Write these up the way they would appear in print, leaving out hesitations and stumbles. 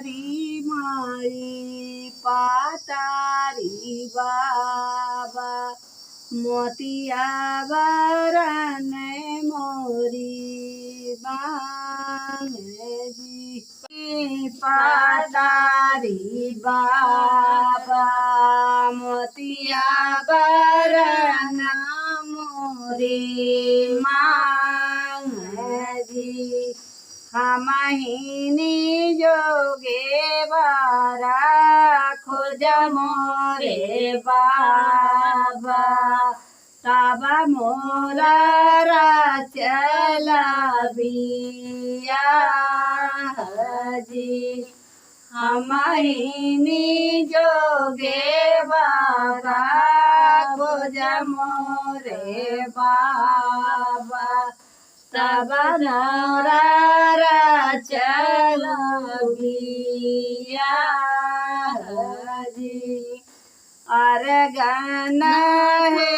मारी पातारी बाबा मोतिया बरन मोरी बांगी पातारी बाबा मोतिया बरन मोरी मांगी हमहिनी जोगे बारा खोज मोरे बाबा तब मोरा चल बिया जी हमहिनी जोगे बारा खोज मोरे बाबा तब मोरा चल बिया जी अरगन है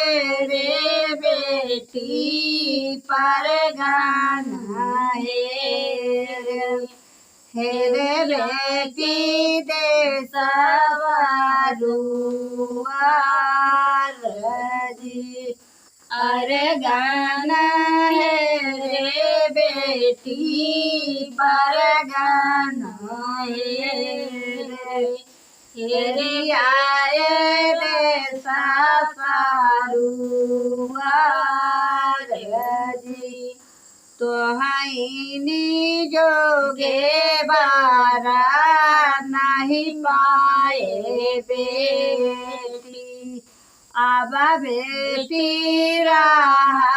रे बेटी परगन है रे बेटी दे सवारुआर जी अरगन है रे बेटी परगन हेरे आए रे सवारुआर जी तोहनी जोगे बारा नहीं पाए बेटी अब बेटी रहा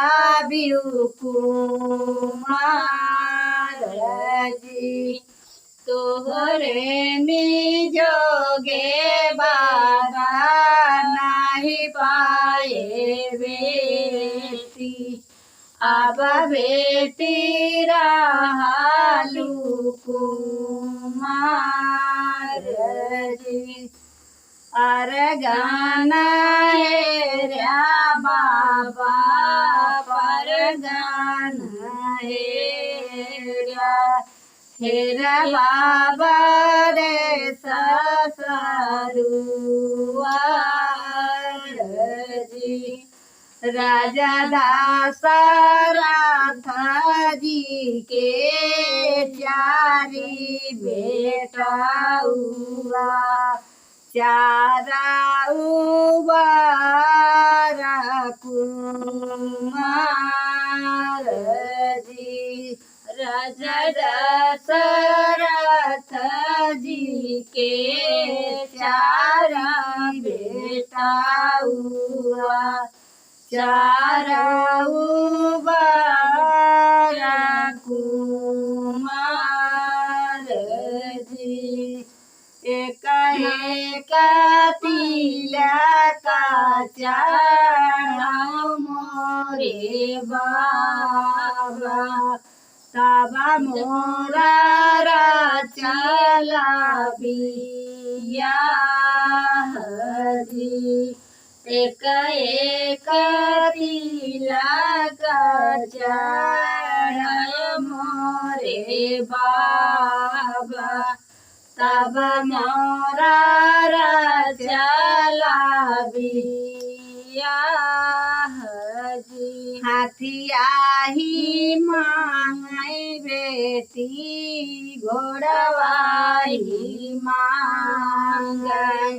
कुमार जी तोहरे निजोगे बारा नहीं पाए बेटी अब बेटी रहलू कुमार जी अरगन है रा बाबा परगन हेरा बाबा रे ससुरुआर जी राजा दशरथ जी के चारी बेटा हुआ चारा उबारा कुमार जी राजा दशरथ जी के चारा बेटा हुआ चारा उबारा कुमार जी एक एक तिलक चढ़ाओ मोरे बाबा तब मोरा चल बिया जी एक एक तिलक चढ़ाओ मोरे बाबा तब मोरा चल बिया जी हाथिया ही मांगई बेटी घोड़वाई मांगई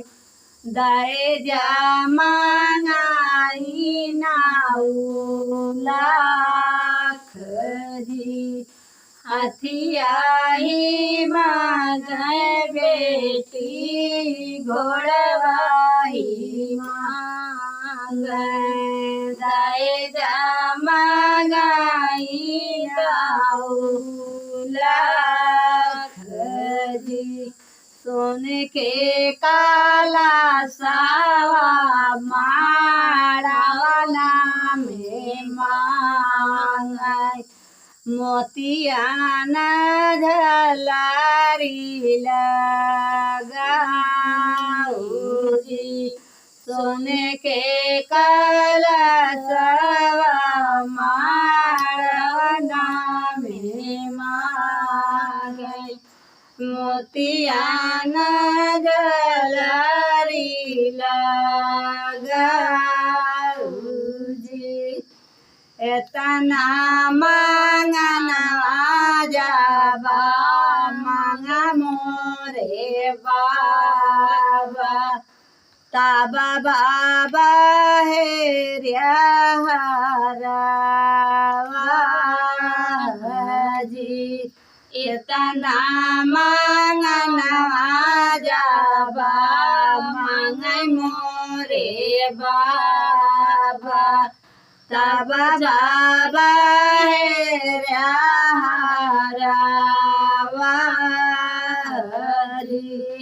दे जा मांगाई नाऊ लाख जी हथिया ही मांगे बेटी घोड़वाही मांगे दाए जा मांगाई लाख जी सोन के काला सावा माड़ावाला में मांगे मोतिया न झलारी लगाऊ जी सोने के कलशवा माड़ना में मांगे मोतियान गलरी लगाऊजी एतना मांगना जाबा मांगा मोरे बाबा ताबा बाबा हे जी इतना मांगना जाबा मांगे मोरे बाबा ताबा बाबा हे जी